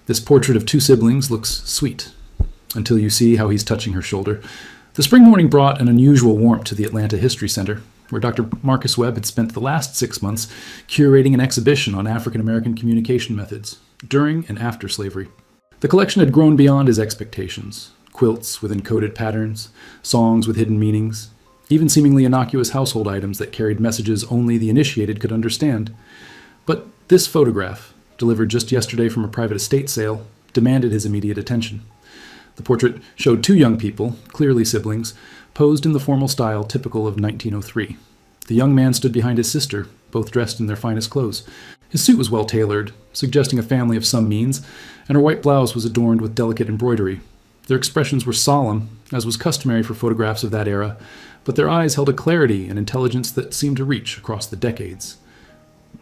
This portrait of two siblings looks sweet, until you see how he's touching her shoulder. The spring morning brought an unusual warmth to the Atlanta History Center, where Dr. Marcus Webb had spent the last 6 months curating an exhibition on African American communication methods during and after slavery. The collection had grown beyond his expectations. Quilts with encoded patterns, songs with hidden meanings, even seemingly innocuous household items that carried messages only the initiated could understand. But this photograph, delivered just yesterday from a private estate sale, demanded his immediate attention. The portrait showed two young people, clearly siblings, posed in the formal style typical of 1903. The young man stood behind his sister, both dressed in their finest clothes. His suit was well tailored, suggesting a family of some means, and her white blouse was adorned with delicate embroidery. Their expressions were solemn, as was customary for photographs of that era, but their eyes held a clarity and intelligence that seemed to reach across the decades.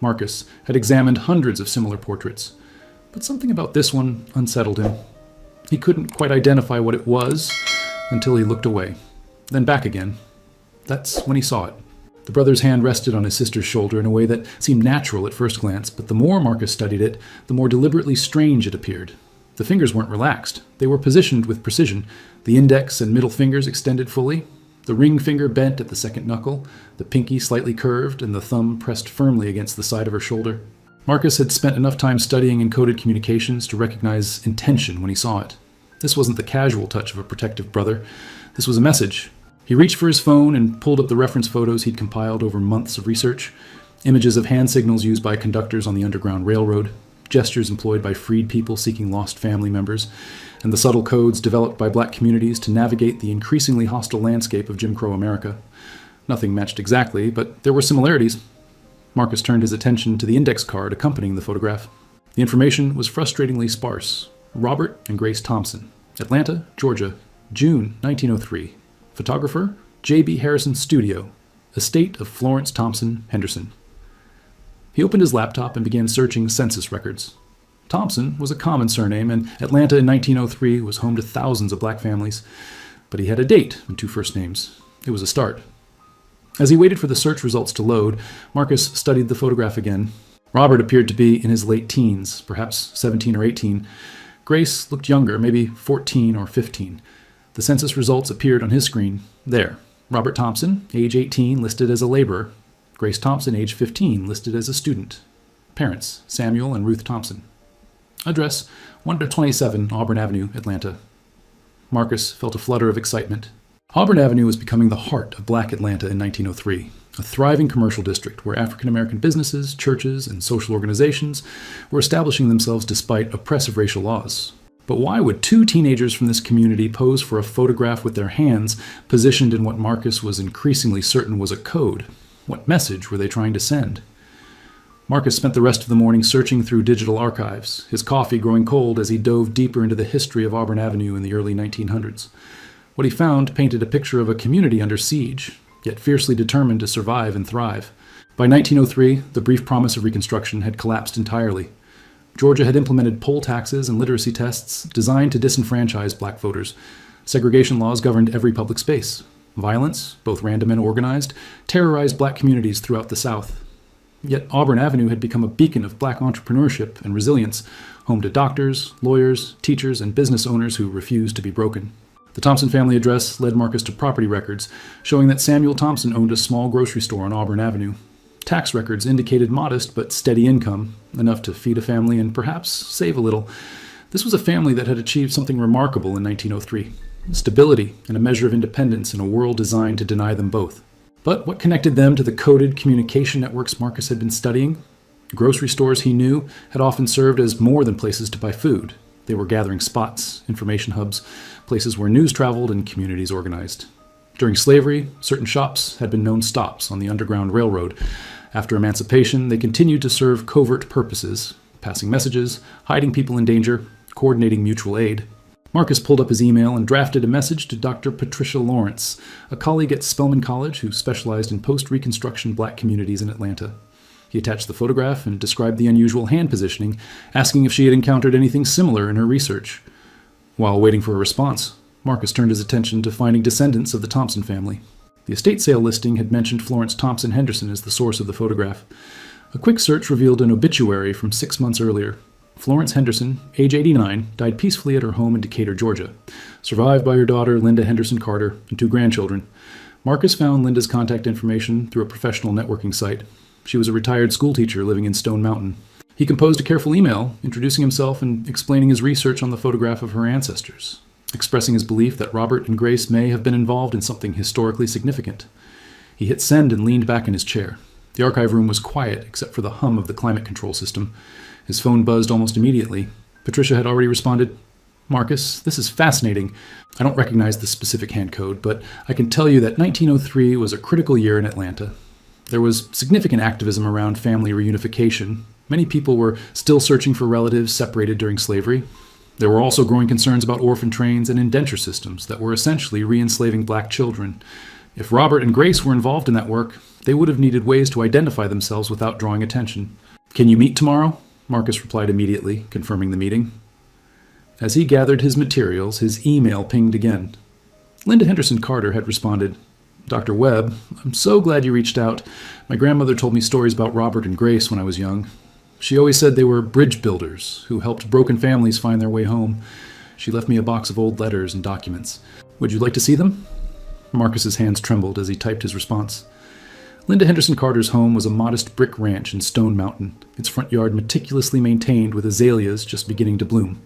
Marcus had examined hundreds of similar portraits, but something about this one unsettled him. He couldn't quite identify what it was until he looked away, then back again. That's when he saw it. The brother's hand rested on his sister's shoulder in a way that seemed natural at first glance, but the more Marcus studied it, the more deliberately strange it appeared. The fingers weren't relaxed. They were positioned with precision. The index and middle fingers extended fully, the ring finger bent at the second knuckle, the pinky slightly curved, and the thumb pressed firmly against the side of her shoulder. Marcus had spent enough time studying encoded communications to recognize intention when he saw it. This wasn't the casual touch of a protective brother. This was a message. He reached for his phone and pulled up the reference photos he'd compiled over months of research. Images of hand signals used by conductors on the Underground Railroad, gestures employed by freed people seeking lost family members, and the subtle codes developed by black communities to navigate the increasingly hostile landscape of Jim Crow America. Nothing matched exactly, but there were similarities. Marcus turned his attention to the index card accompanying the photograph. The information was frustratingly sparse. Robert and Grace Thompson, Atlanta, Georgia, June 1903. Photographer, J.B. Harrison Studio, estate of Florence Thompson Henderson. He opened his laptop and began searching census records. Thompson was a common surname, and Atlanta in 1903 was home to thousands of black families. But he had a date and two first names. It was a start. As he waited for the search results to load, Marcus studied the photograph again. Robert appeared to be in his late teens, perhaps 17 or 18. Grace looked younger, maybe 14 or 15. The census results appeared on his screen. There. Robert Thompson, age 18, listed as a laborer. Grace Thompson, age 15, listed as a student. Parents, Samuel and Ruth Thompson. Address, 127 Auburn Avenue, Atlanta. Marcus felt a flutter of excitement. Auburn Avenue was becoming the heart of black Atlanta in 1903, a thriving commercial district where African-American businesses, churches, and social organizations were establishing themselves despite oppressive racial laws. But why would two teenagers from this community pose for a photograph with their hands positioned in what Marcus was increasingly certain was a code? What message were they trying to send? Marcus spent the rest of the morning searching through digital archives, his coffee growing cold as he dove deeper into the history of Auburn Avenue in the early 1900s. What he found painted a picture of a community under siege, yet fiercely determined to survive and thrive. By 1903, the brief promise of Reconstruction had collapsed entirely. Georgia had implemented poll taxes and literacy tests designed to disenfranchise black voters. Segregation laws governed every public space. Violence, both random and organized, terrorized black communities throughout the South. Yet Auburn Avenue had become a beacon of black entrepreneurship and resilience, home to doctors, lawyers, teachers, and business owners who refused to be broken. The Thompson family address led Marcus to property records, showing that Samuel Thompson owned a small grocery store on Auburn Avenue. Tax records indicated modest but steady income, enough to feed a family and perhaps save a little. This was a family that had achieved something remarkable in 1903. Stability and a measure of independence in a world designed to deny them both. But what connected them to the coded communication networks Marcus had been studying? Grocery stores, he knew, had often served as more than places to buy food. They were gathering spots, information hubs, places where news traveled and communities organized. During slavery, certain shops had been known stops on the Underground Railroad. After emancipation, they continued to serve covert purposes, passing messages, hiding people in danger, coordinating mutual aid. Marcus pulled up his email and drafted a message to Dr. Patricia Lawrence, a colleague at Spelman College who specialized in post-Reconstruction black communities in Atlanta. He attached the photograph and described the unusual hand positioning, asking if she had encountered anything similar in her research. While waiting for a response, Marcus turned his attention to finding descendants of the Thompson family. The estate sale listing had mentioned Florence Thompson Henderson as the source of the photograph. A quick search revealed an obituary from 6 months earlier. Florence Henderson, age 89, died peacefully at her home in Decatur, Georgia, survived by her daughter, Linda Henderson Carter, and 2 grandchildren. Marcus found Linda's contact information through a professional networking site. She was a retired schoolteacher living in Stone Mountain. He composed a careful email introducing himself and explaining his research on the photograph of her ancestors, expressing his belief that Robert and Grace may have been involved in something historically significant. He hit send and leaned back in his chair. The archive room was quiet except for the hum of the climate control system. His phone buzzed almost immediately. Patricia had already responded, "Marcus, this is fascinating. I don't recognize the specific hand code, but I can tell you that 1903 was a critical year in Atlanta. There was significant activism around family reunification. Many people were still searching for relatives separated during slavery. There were also growing concerns about orphan trains and indenture systems that were essentially re-enslaving black children. If Robert and Grace were involved in that work, they would have needed ways to identify themselves without drawing attention. Can you meet tomorrow?" Marcus replied immediately, confirming the meeting. As he gathered his materials, his email pinged again. Linda Henderson Carter had responded, "Dr. Webb, I'm so glad you reached out. My grandmother told me stories about Robert and Grace when I was young. She always said they were bridge builders who helped broken families find their way home. She left me a box of old letters and documents. Would you like to see them?" Marcus's hands trembled as he typed his response. Linda Henderson Carter's home was a modest brick ranch in Stone Mountain, its front yard meticulously maintained with azaleas just beginning to bloom.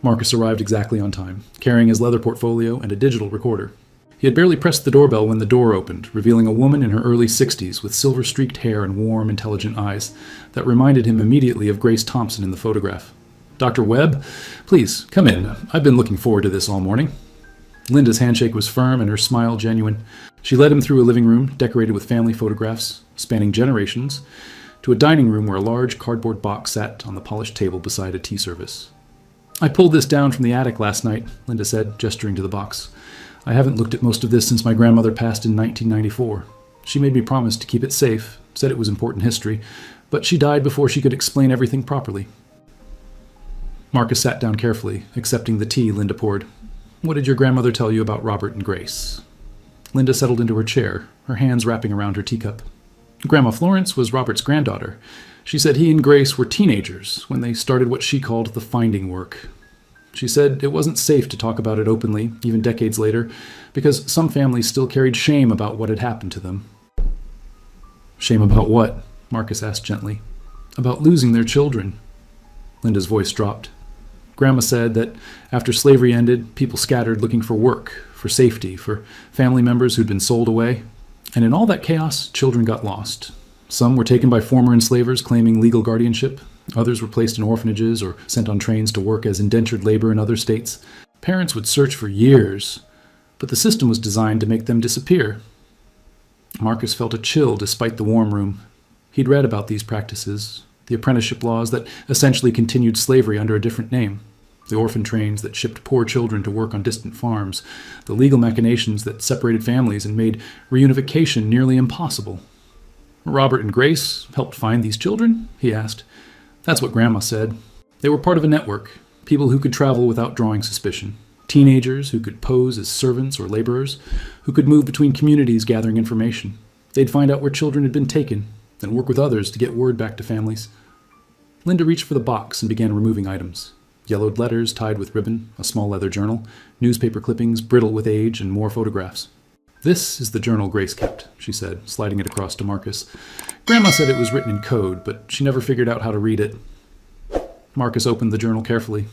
Marcus arrived exactly on time, carrying his leather portfolio and a digital recorder. He had barely pressed the doorbell when the door opened, revealing a woman in her early 60s with silver-streaked hair and warm, intelligent eyes that reminded him immediately of Grace Thompson in the photograph. "Dr. Webb, please, come in. I've been looking forward to this all morning." Linda's handshake was firm and her smile genuine. She led him through a living room decorated with family photographs, spanning generations, to a dining room where a large cardboard box sat on the polished table beside a tea service. "I pulled this down from the attic last night," Linda said, gesturing to the box. "I haven't looked at most of this since my grandmother passed in 1994. She made me promise to keep it safe, said it was important history, but she died before she could explain everything properly." Marcus sat down carefully, accepting the tea Linda poured. "What did your grandmother tell you about Robert and Grace?" Linda settled into her chair, her hands wrapping around her teacup. "Grandma Florence was Robert's granddaughter. She said he and Grace were teenagers when they started what she called the finding work. She said it wasn't safe to talk about it openly, even decades later, because some families still carried shame about what had happened to them." "Shame about what?" Marcus asked gently. "About losing their children." Linda's voice dropped. Grandma said that after slavery ended, people scattered looking for work, for safety, for family members who'd been sold away. And in all that chaos, children got lost. Some were taken by former enslavers claiming legal guardianship. Others were placed in orphanages or sent on trains to work as indentured labor in other states. Parents would search for years, but the system was designed to make them disappear. Marcus felt a chill despite the warm room. He'd read about these practices, the apprenticeship laws that essentially continued slavery under a different name, the orphan trains that shipped poor children to work on distant farms, the legal machinations that separated families and made reunification nearly impossible. "Robert and Grace helped find these children?" he asked. "That's what Grandma said. They were part of a network, people who could travel without drawing suspicion, teenagers who could pose as servants or laborers, who could move between communities gathering information. They'd find out where children had been taken, then work with others to get word back to families." Linda reached for the box and began removing items. Yellowed letters tied with ribbon, a small leather journal, newspaper clippings brittle with age, and more photographs. "This is the journal Grace kept," she said, sliding it across to Marcus. "Grandma said it was written in code, but she never figured out how to read it." Marcus opened the journal carefully.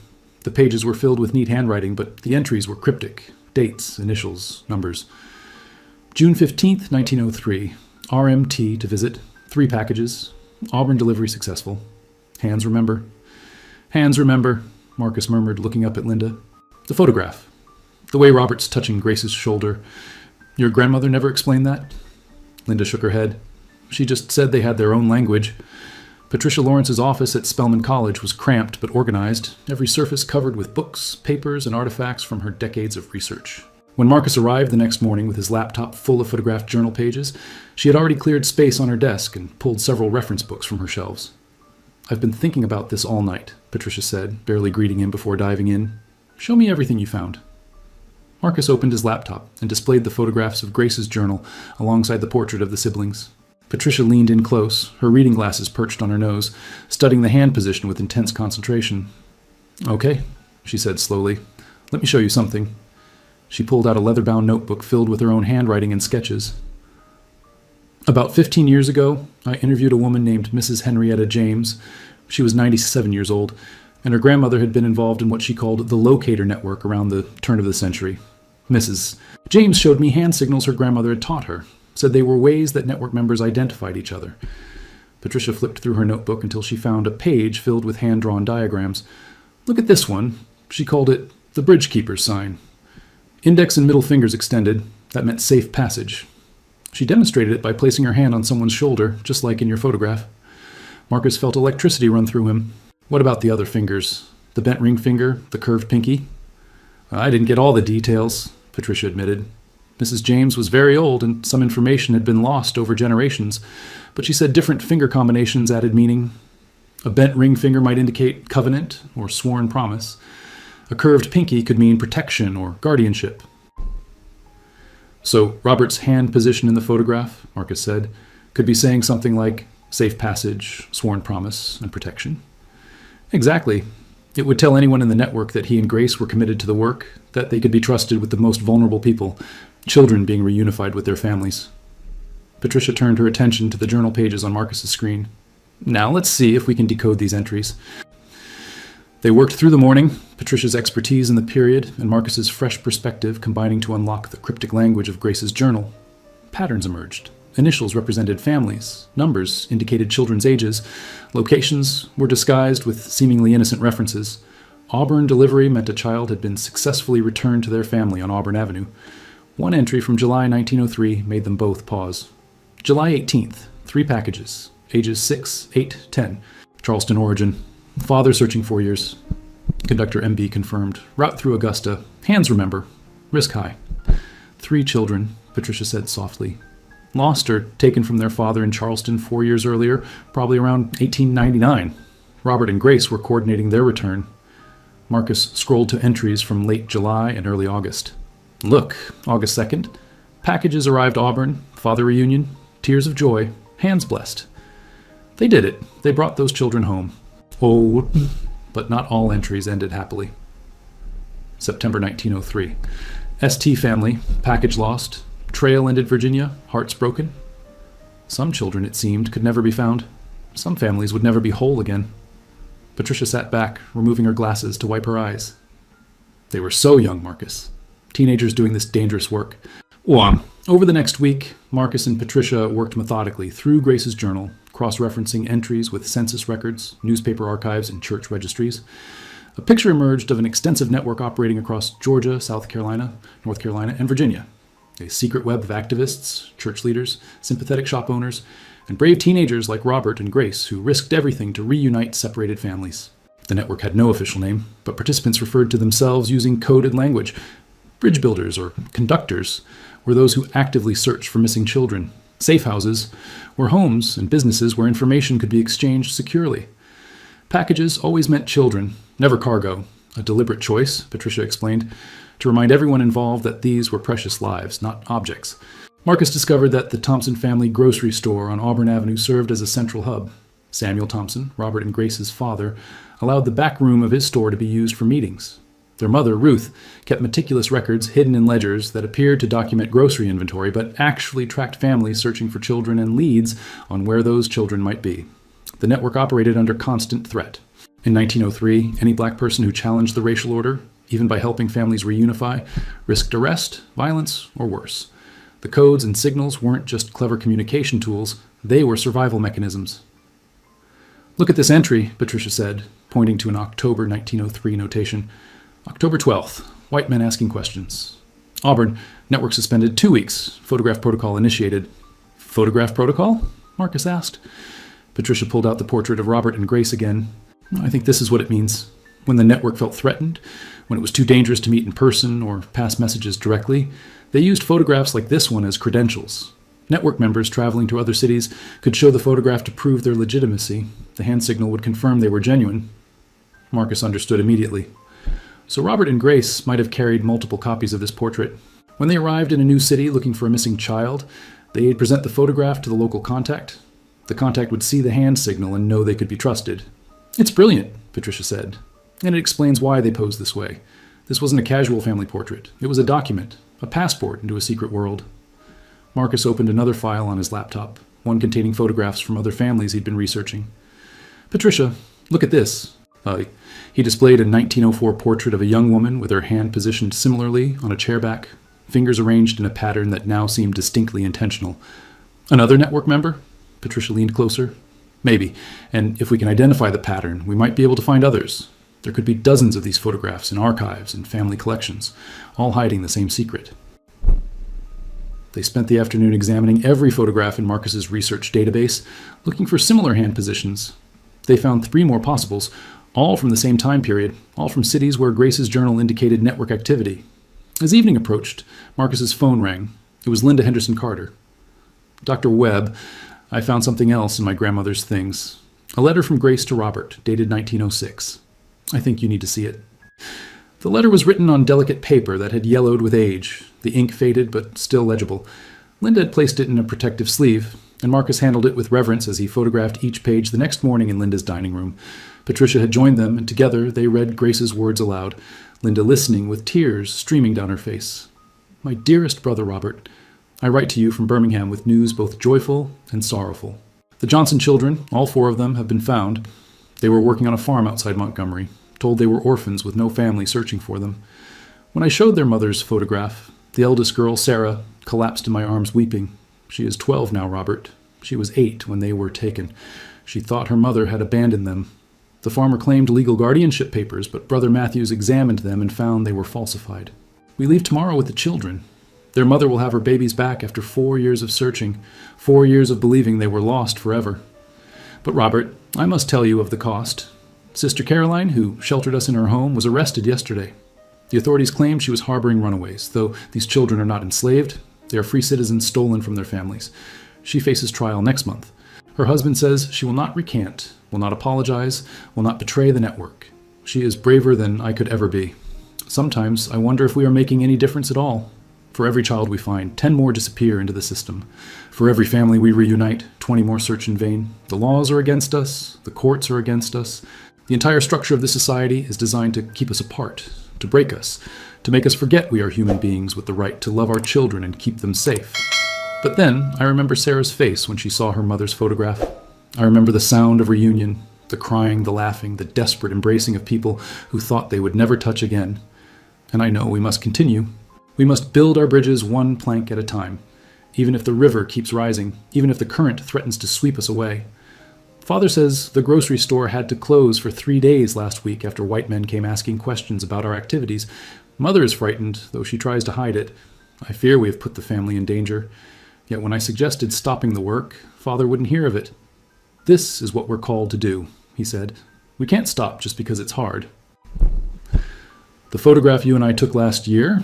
The pages were filled with neat handwriting, but the entries were cryptic. Dates, initials, numbers. June 15th, 1903. RMT to visit. 3 packages. Auburn delivery successful. Hands remember. "Hands remember," Marcus murmured, looking up at Linda. "The photograph. The way Robert's touching Grace's shoulder. Your grandmother never explained that?" Linda shook her head. "She just said they had their own language. Patricia Lawrence's office at Spelman College was cramped but organized, every surface covered with books, papers, and artifacts from her decades of research." When Marcus arrived the next morning with his laptop full of photographed journal pages, she had already cleared space on her desk and pulled several reference books from her shelves. "I've been thinking about this all night," Patricia said, barely greeting him before diving in. "Show me everything you found." Marcus opened his laptop and displayed the photographs of Grace's journal alongside the portrait of the siblings. Patricia leaned in close, her reading glasses perched on her nose, studying the hand position with intense concentration. "Okay," she said slowly. "Let me show you something." She pulled out a leather-bound notebook filled with her own handwriting and sketches. "About 15 years ago, I interviewed a woman named Mrs. Henrietta James. She was 97 years old, and her grandmother had been involved in what she called the locator network around the turn of the century. Mrs. James showed me hand signals her grandmother had taught her, said they were ways that network members identified each other." Patricia flipped through her notebook until she found a page filled with hand-drawn diagrams. "Look at this one." She called it the Bridge Keeper's sign. Index and middle fingers extended. That meant safe passage. She demonstrated it by placing her hand on someone's shoulder, just like in your photograph. Marcus felt electricity run through him. "What about the other fingers? The bent ring finger, the curved pinky?" "I didn't get all the details," Patricia admitted. Mrs. James was very old, and some information had been lost over generations, but she said different finger combinations added meaning. A bent ring finger might indicate covenant or sworn promise. A curved pinky could mean protection or guardianship. "So Robert's hand position in the photograph," Marcus said, "could be saying something like safe passage, sworn promise, and protection." "Exactly. It would tell anyone in the network that he and Grace were committed to the work, that they could be trusted with the most vulnerable people, children being reunified with their families." Patricia turned her attention to the journal pages on Marcus's screen. "Now let's see if we can decode these entries." They worked through the morning, Patricia's expertise in the period and Marcus's fresh perspective combining to unlock the cryptic language of Grace's journal. Patterns emerged. Initials represented families, numbers indicated children's ages, locations were disguised with seemingly innocent references. Auburn delivery meant a child had been successfully returned to their family on Auburn Avenue. One entry from July 1903 made them both pause. July 18th, 3 packages, ages 6, 8, 10. Charleston origin. Father searching 4 years. Conductor MB confirmed. Route through Augusta. Hands remember. Risk high. 3 children, Patricia said softly. Lost or taken from their father in Charleston 4 years earlier, probably around 1899. Robert and Grace were coordinating their return. Marcus scrolled to entries from late July and early August. Look, August 2nd. Packages arrived Auburn, father reunion, tears of joy, hands blessed. They did it. They brought those children home. Oh, but not all entries ended happily. September 1903. ST family, package lost. Trail ended Virginia, hearts broken. Some children, it seemed, could never be found. Some families would never be whole again. Patricia sat back, removing her glasses to wipe her eyes. They were so young, Marcus. Teenagers doing this dangerous work. Over the next week, Marcus and Patricia worked methodically through Grace's journal, cross-referencing entries with census records, newspaper archives, and church registries. A picture emerged of an extensive network operating across Georgia, South Carolina, North Carolina, and Virginia. A secret web of activists, church leaders, sympathetic shop owners, and brave teenagers like Robert and Grace who risked everything to reunite separated families. The network had no official name, but participants referred to themselves using coded language. Bridge builders, or conductors, were those who actively searched for missing children. Safe houses were homes and businesses where information could be exchanged securely. Packages always meant children, never cargo. A deliberate choice, Patricia explained, to remind everyone involved that these were precious lives, not objects. Marcus discovered that the Thompson family grocery store on Auburn Avenue served as a central hub. Samuel Thompson, Robert and Grace's father, allowed the back room of his store to be used for meetings. Their mother, Ruth, kept meticulous records hidden in ledgers that appeared to document grocery inventory, but actually tracked families searching for children and leads on where those children might be. The network operated under constant threat. In 1903, any black person who challenged the racial order, even by helping families reunify, risked arrest, violence, or worse. The codes and signals weren't just clever communication tools, they were survival mechanisms. Look at this entry, Patricia said, pointing to an October 1903 notation. October 12th, white men asking questions. Auburn, network suspended 2 weeks, photograph protocol initiated. Photograph protocol? Marcus asked. Patricia pulled out the portrait of Robert and Grace again. I think this is what it means. When the network felt threatened, when it was too dangerous to meet in person or pass messages directly, they used photographs like this one as credentials. Network members traveling to other cities could show the photograph to prove their legitimacy. The hand signal would confirm they were genuine. Marcus understood immediately. So Robert and Grace might have carried multiple copies of this portrait. When they arrived in a new city looking for a missing child, They'd present the photograph to the local contact. The contact would see the hand signal and know they could be trusted. "It's brilliant," Patricia said, "and it explains why they posed this way. This wasn't a casual family portrait. It was a document, a passport into a secret world." Marcus opened another file on his laptop, one containing photographs from other families he'd been researching. "Patricia, look at this." He displayed a 1904 portrait of a young woman with her hand positioned similarly on a chairback, fingers arranged in a pattern that now seemed distinctly intentional. "Another network member?" Patricia leaned closer. "Maybe, and if we can identify the pattern, we might be able to find others. There could be dozens of these photographs in archives and family collections, all hiding the same secret." They spent the afternoon examining every photograph in Marcus's research database, looking for similar hand positions. They found 3 more possibles, all from the same time period, all from cities where Grace's journal indicated network activity. As evening approached, Marcus's phone rang. It was Linda Henderson Carter. "Dr. Webb, I found something else in my grandmother's things. A letter from Grace to Robert, dated 1906. I think you need to see it." The letter was written on delicate paper that had yellowed with age, the ink faded but still legible. Linda had placed it in a protective sleeve, and Marcus handled it with reverence as he photographed each page the next morning in Linda's dining room. Patricia had joined them, and together they read Grace's words aloud, Linda listening with tears streaming down her face. "My dearest brother Robert, I write to you from Birmingham with news both joyful and sorrowful. The Johnson children, all 4 of them, have been found. They were working on a farm outside Montgomery, told they were orphans with no family searching for them. When I showed their mother's photograph, the eldest girl, Sarah, collapsed in my arms weeping. She is 12 now, Robert. She was 8 when they were taken. She thought her mother had abandoned them. The farmer claimed legal guardianship papers, but Brother Matthews examined them and found they were falsified. We leave tomorrow with the children. Their mother will have her babies back after 4 years of searching, 4 years of believing they were lost forever. But Robert, I must tell you of the cost. Sister Caroline, who sheltered us in her home, was arrested yesterday. The authorities claim she was harboring runaways, though these children are not enslaved. They are free citizens stolen from their families. She faces trial next month. Her husband says she will not recant, will not apologize, will not betray the network. She is braver than I could ever be. Sometimes I wonder if we are making any difference at all. For every child we find, 10 more disappear into the system. For every family we reunite, 20 more search in vain. The laws are against us. The courts are against us. The entire structure of this society is designed to keep us apart, to break us, to make us forget we are human beings with the right to love our children and keep them safe. But then I remember Sarah's face when she saw her mother's photograph. I remember the sound of reunion, the crying, the laughing, the desperate embracing of people who thought they would never touch again. And I know we must continue. We must build our bridges one plank at a time, even if the river keeps rising, even if the current threatens to sweep us away. Father says the grocery store had to close for 3 days last week after white men came asking questions about our activities. Mother is frightened, though she tries to hide it. I fear we have put the family in danger. Yet when I suggested stopping the work, Father wouldn't hear of it. "This is what we're called to do," he said. "We can't stop just because it's hard." The photograph you and I took last year,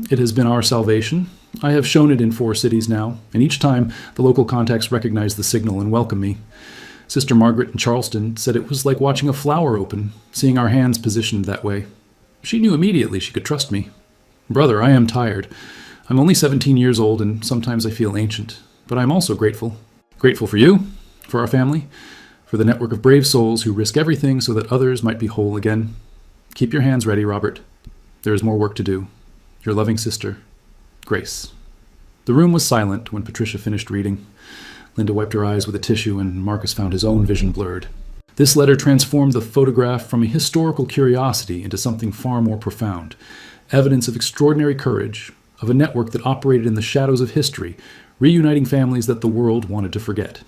it has been our salvation. I have shown it in 4 cities now, and each time the local contacts recognize the signal and welcome me. Sister Margaret in Charleston said it was like watching a flower open, seeing our hands positioned that way. She knew immediately she could trust me. Brother, I am tired. I'm only 17 years old, and sometimes I feel ancient. But I'm also grateful. Grateful for you, for our family, for the network of brave souls who risk everything so that others might be whole again. Keep your hands ready, Robert. There is more work to do. Your loving sister, Grace. The room was silent when Patricia finished reading. Linda wiped her eyes with a tissue, and Marcus found his own vision blurred. This letter transformed the photograph from a historical curiosity into something far more profound. Evidence of extraordinary courage, of a network that operated in the shadows of history, reuniting families that the world wanted to forget.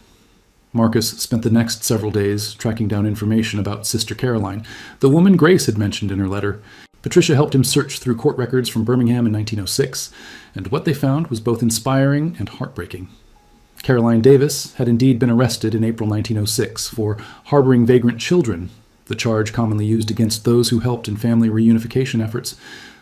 Marcus spent the next several days tracking down information about Sister Caroline, the woman Grace had mentioned in her letter. Patricia helped him search through court records from Birmingham in 1906, and what they found was both inspiring and heartbreaking. Caroline Davis had indeed been arrested in April 1906 for harboring vagrant children, the charge commonly used against those who helped in family reunification efforts.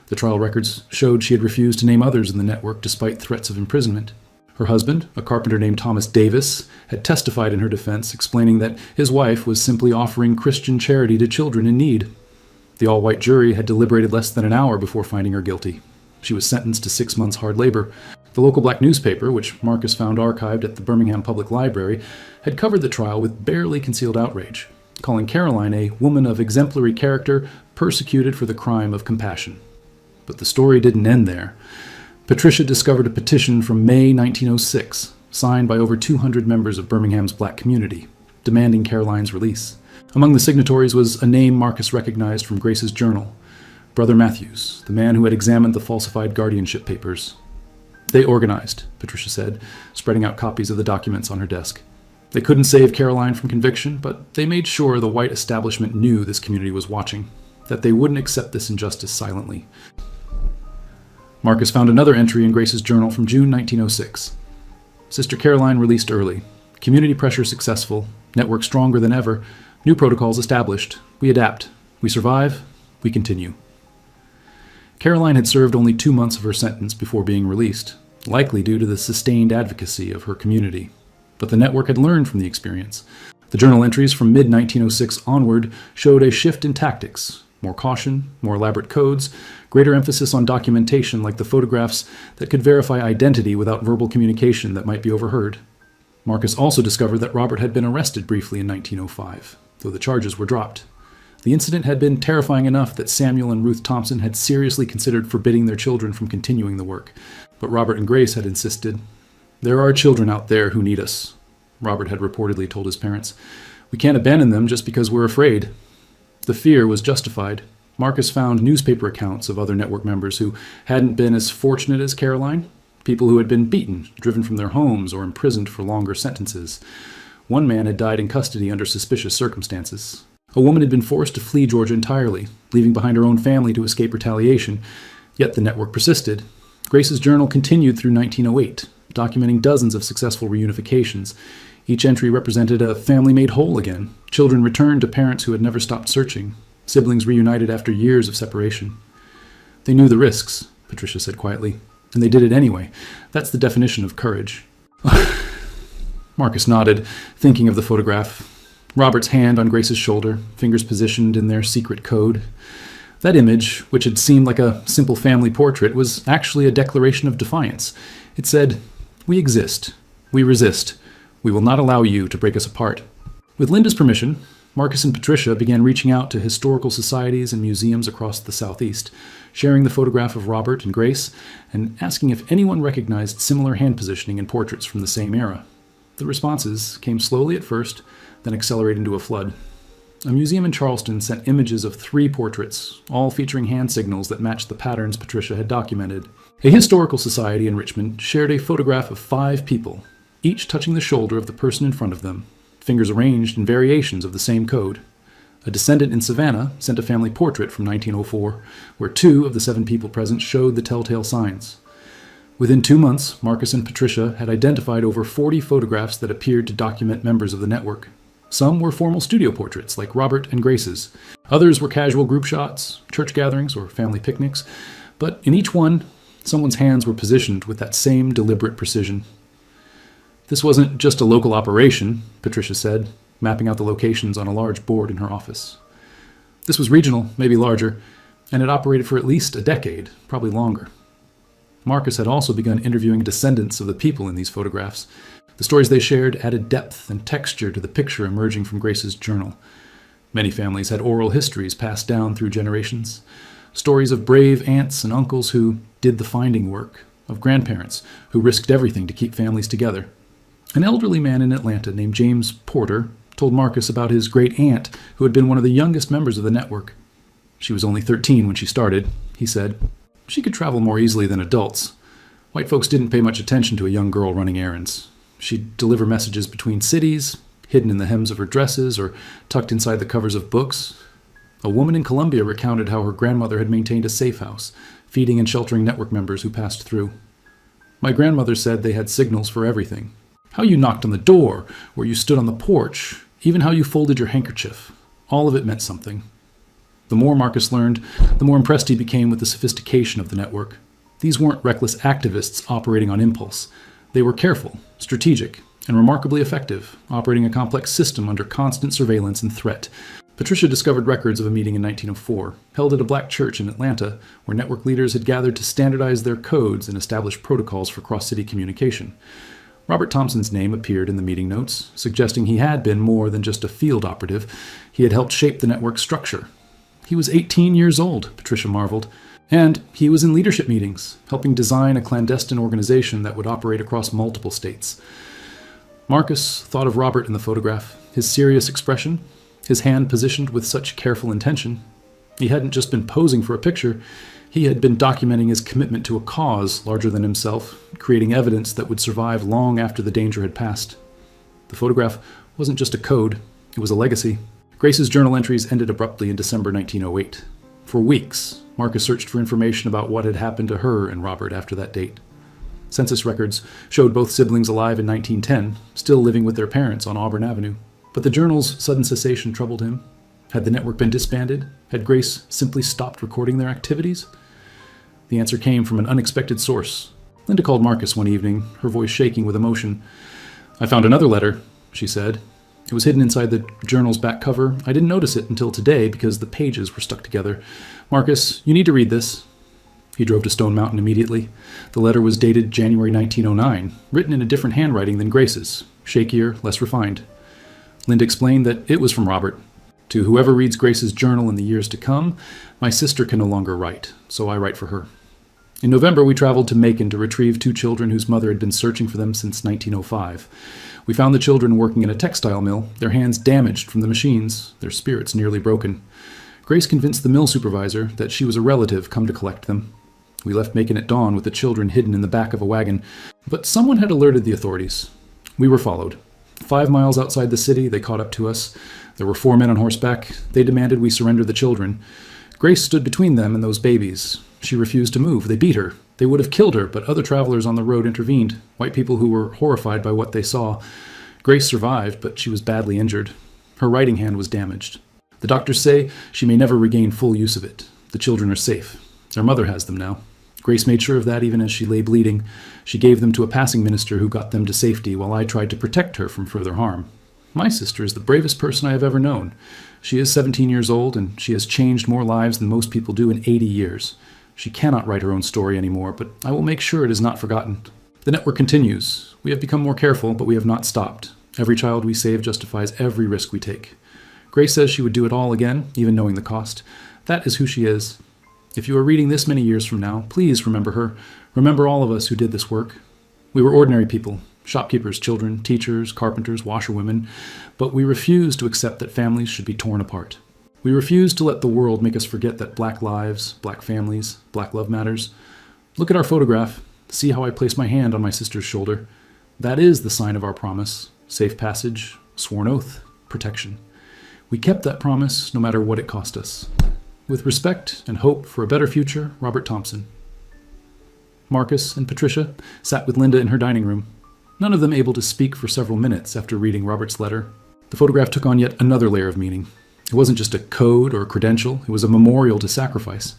The trial records showed she had refused to name others in the network despite threats of imprisonment. Her husband, a carpenter named Thomas Davis, had testified in her defense, explaining that his wife was simply offering Christian charity to children in need. The all-white jury had deliberated less than an hour before finding her guilty. She was sentenced to 6 months hard labor. The local black newspaper, which Marcus found archived at the Birmingham Public Library, had covered the trial with barely concealed outrage, calling Caroline a woman of exemplary character, persecuted for the crime of compassion. But the story didn't end there. Patricia discovered a petition from May 1906, signed by over 200 members of Birmingham's black community, demanding Caroline's release. Among the signatories was a name Marcus recognized from Grace's journal, Brother Matthews, the man who had examined the falsified guardianship papers. They organized, Patricia said, spreading out copies of the documents on her desk. They couldn't save Caroline from conviction, but they made sure the white establishment knew this community was watching, that they wouldn't accept this injustice silently. Marcus found another entry in Grace's journal from June 1906. Sister Caroline released early. Community pressure successful. Network stronger than ever. New protocols established. We adapt. We survive. We continue. Caroline had served only 2 months of her sentence before being released, likely due to the sustained advocacy of her community. But the network had learned from the experience. The journal entries from mid-1906 onward showed a shift in tactics. More caution, more elaborate codes, greater emphasis on documentation like the photographs that could verify identity without verbal communication that might be overheard. Marcus also discovered that Robert had been arrested briefly in 1905, though the charges were dropped. The incident had been terrifying enough that Samuel and Ruth Thompson had seriously considered forbidding their children from continuing the work, but Robert and Grace had insisted. "There are children out there who need us," Robert had reportedly told his parents. "We can't abandon them just because we're afraid." The fear was justified. Marcus found newspaper accounts of other network members who hadn't been as fortunate as Caroline, people who had been beaten, driven from their homes, or imprisoned for longer sentences. One man had died in custody under suspicious circumstances. A woman had been forced to flee Georgia entirely, leaving behind her own family to escape retaliation, yet the network persisted. Grace's journal continued through 1908, documenting dozens of successful reunifications. Each entry represented a family made whole again, children returned to parents who had never stopped searching, siblings reunited after years of separation. "They knew the risks," Patricia said quietly, "and they did it anyway. That's the definition of courage." Marcus nodded, thinking of the photograph. Robert's hand on Grace's shoulder, fingers positioned in their secret code. That image, which had seemed like a simple family portrait, was actually a declaration of defiance. It said, "We exist. We resist. We will not allow you to break us apart." With Linda's permission, Marcus and Patricia began reaching out to historical societies and museums across the Southeast, sharing the photograph of Robert and Grace, and asking if anyone recognized similar hand positioning in portraits from the same era. The responses came slowly at first, then accelerated into a flood. A museum in Charleston sent images of 3 portraits, all featuring hand signals that matched the patterns Patricia had documented. A historical society in Richmond shared a photograph of 5 people, each touching the shoulder of the person in front of them, fingers arranged in variations of the same code. A descendant in Savannah sent a family portrait from 1904, where 2 of the 7 people present showed the telltale signs. Within 2 months, Marcus and Patricia had identified over 40 photographs that appeared to document members of the network. Some were formal studio portraits, like Robert and Grace's. Others were casual group shots, church gatherings, or family picnics. But in each one, someone's hands were positioned with that same deliberate precision. "This wasn't just a local operation," Patricia said, mapping out the locations on a large board in her office. "This was regional, maybe larger, and it operated for at least a decade, probably longer." Marcus had also begun interviewing descendants of the people in these photographs. The stories they shared added depth and texture to the picture emerging from Grace's journal. Many families had oral histories passed down through generations. Stories of brave aunts and uncles who did the finding work, of grandparents who risked everything to keep families together. An elderly man in Atlanta named James Porter told Marcus about his great-aunt who had been one of the youngest members of the network. "She was only 13 when she started," he said. "She could travel more easily than adults. White folks didn't pay much attention to a young girl running errands. She'd deliver messages between cities, hidden in the hems of her dresses or tucked inside the covers of books." A woman in Columbia recounted how her grandmother had maintained a safe house, feeding and sheltering network members who passed through. "My grandmother said they had signals for everything. How you knocked on the door, where you stood on the porch, even how you folded your handkerchief. All of it meant something." The more Marcus learned, the more impressed he became with the sophistication of the network. These weren't reckless activists operating on impulse. They were careful, strategic, and remarkably effective, operating a complex system under constant surveillance and threat. Patricia discovered records of a meeting in 1904, held at a black church in Atlanta, where network leaders had gathered to standardize their codes and establish protocols for cross-city communication. Robert Thompson's name appeared in the meeting notes, suggesting he had been more than just a field operative. He had helped shape the network's structure. He was 18 years old, Patricia marveled, and he was in leadership meetings, helping design a clandestine organization that would operate across multiple states. Marcus thought of Robert in the photograph, his serious expression, his hand positioned with such careful intention. He hadn't just been posing for a picture, he had been documenting his commitment to a cause larger than himself, creating evidence that would survive long after the danger had passed. The photograph wasn't just a code, it was a legacy. Grace's journal entries ended abruptly in December 1908. For weeks, Marcus searched for information about what had happened to her and Robert after that date. Census records showed both siblings alive in 1910, still living with their parents on Auburn Avenue. But the journal's sudden cessation troubled him. Had the network been disbanded? Had Grace simply stopped recording their activities? The answer came from an unexpected source. Linda called Marcus one evening, her voice shaking with emotion. "I found another letter," she said. "It was hidden inside the journal's back cover. I didn't notice it until today because the pages were stuck together. Marcus, you need to read this." He drove to Stone Mountain immediately. The letter was dated January 1909, written in a different handwriting than Grace's, shakier, less refined. Linda explained that it was from Robert. "To whoever reads Grace's journal in the years to come, my sister can no longer write, so I write for her. In November, we traveled to Macon to retrieve 2 children whose mother had been searching for them since 1905. We found the children working in a textile mill, their hands damaged from the machines, their spirits nearly broken. Grace convinced the mill supervisor that she was a relative come to collect them. We left Macon at dawn with the children hidden in the back of a wagon, but someone had alerted the authorities. We were followed. 5 miles outside the city, they caught up to us. There were 4 men on horseback. They demanded we surrender the children. Grace stood between them and those babies. She refused to move. They beat her. They would have killed her, but other travelers on the road intervened, white people who were horrified by what they saw. Grace survived, but she was badly injured. Her writing hand was damaged. The doctors say she may never regain full use of it. The children are safe. Their mother has them now. Grace made sure of that even as she lay bleeding. She gave them to a passing minister who got them to safety while I tried to protect her from further harm. My sister is the bravest person I have ever known. She is 17 years old, and she has changed more lives than most people do in 80 years. She cannot write her own story anymore, but I will make sure it is not forgotten. The network continues. We have become more careful, but we have not stopped. Every child we save justifies every risk we take. Grace says she would do it all again, even knowing the cost. That is who she is. If you are reading this many years from now, please remember her. Remember all of us who did this work. We were ordinary people, shopkeepers, children, teachers, carpenters, washerwomen, but we refused to accept that families should be torn apart. We refused to let the world make us forget that black lives, black families, black love matters. Look at our photograph. See how I place my hand on my sister's shoulder. That is the sign of our promise. Safe passage, sworn oath, protection. We kept that promise no matter what it cost us. With respect and hope for a better future, Robert Thompson. Marcus and Patricia sat with Linda in her dining room, none of them able to speak for several minutes after reading Robert's letter. The photograph took on yet another layer of meaning. It wasn't just a code or a credential, it was a memorial to sacrifice.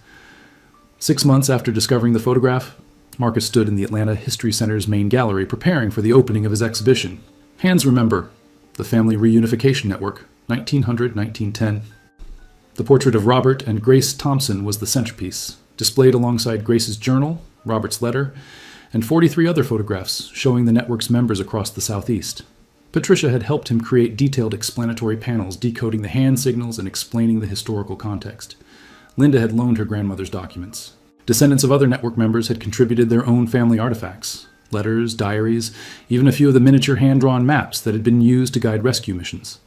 6 months after discovering the photograph, Marcus stood in the Atlanta History Center's main gallery preparing for the opening of his exhibition. Hands Remember, the Family Reunification Network, 1900-1910. The portrait of Robert and Grace Thompson was the centerpiece, displayed alongside Grace's journal, Robert's letter, and 43 other photographs showing the network's members across the Southeast. Patricia had helped him create detailed explanatory panels decoding the hand signals and explaining the historical context. Linda had loaned her grandmother's documents. Descendants of other network members had contributed their own family artifacts, letters, diaries, even a few of the miniature hand-drawn maps that had been used to guide rescue missions.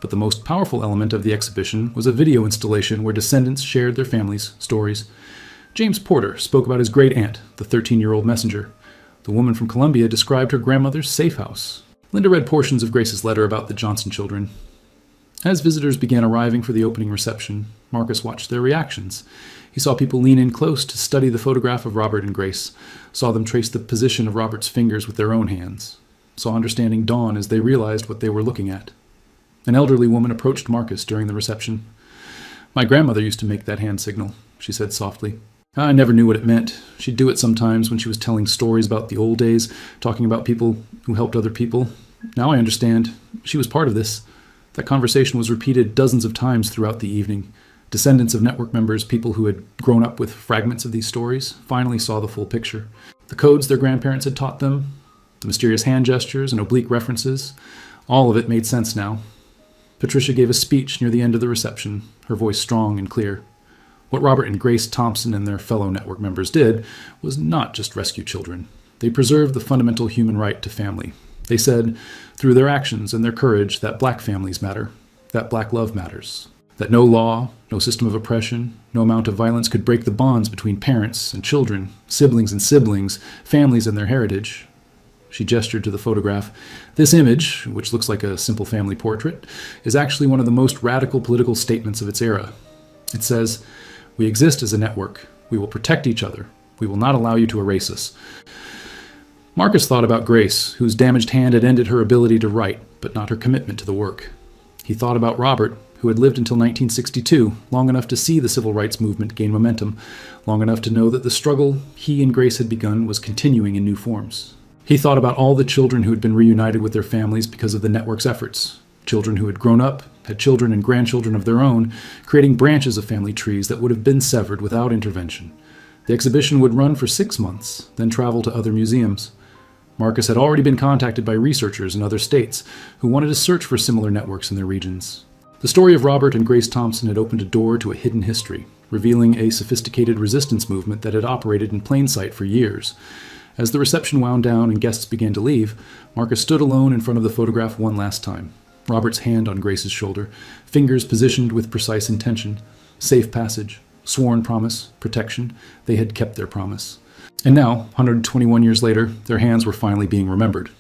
But the most powerful element of the exhibition was a video installation where descendants shared their families' stories. James Porter spoke about his great-aunt, the 13-year-old messenger. The woman from Columbia described her grandmother's safe house. Linda read portions of Grace's letter about the Johnson children. As visitors began arriving for the opening reception, Marcus watched their reactions. He saw people lean in close to study the photograph of Robert and Grace, saw them trace the position of Robert's fingers with their own hands, saw understanding dawn as they realized what they were looking at. An elderly woman approached Marcus during the reception. "My grandmother used to make that hand signal," she said softly. "I never knew what it meant. She'd do it sometimes when she was telling stories about the old days, talking about people who helped other people. Now I understand. She was part of this." That conversation was repeated dozens of times throughout the evening. Descendants of network members, people who had grown up with fragments of these stories, finally saw the full picture. The codes their grandparents had taught them, the mysterious hand gestures and oblique references, all of it made sense now. Patricia gave a speech near the end of the reception, her voice strong and clear. What Robert and Grace Thompson and their fellow network members did was not just rescue children. They preserved the fundamental human right to family. They said, through their actions and their courage, that black families matter, that black love matters, that no law, no system of oppression, no amount of violence could break the bonds between parents and children, siblings and siblings, families and their heritage. She gestured to the photograph. This image, which looks like a simple family portrait, is actually one of the most radical political statements of its era. It says, "We exist as a network. We will protect each other. We will not allow you to erase us." Marcus thought about Grace, whose damaged hand had ended her ability to write, but not her commitment to the work. He thought about Robert, who had lived until 1962, long enough to see the civil rights movement gain momentum, long enough to know that the struggle he and Grace had begun was continuing in new forms. He thought about all the children who had been reunited with their families because of the network's efforts, children who had grown up, had children and grandchildren of their own, creating branches of family trees that would have been severed without intervention. The exhibition would run for 6 months, then travel to other museums. Marcus had already been contacted by researchers in other states who wanted to search for similar networks in their regions. The story of Robert and Grace Thompson had opened a door to a hidden history, revealing a sophisticated resistance movement that had operated in plain sight for years. As the reception wound down and guests began to leave, Marcus stood alone in front of the photograph one last time, Robert's hand on Grace's shoulder, fingers positioned with precise intention. Safe passage, sworn promise, protection. They had kept their promise. And now, 121 years later, their hands were finally being remembered.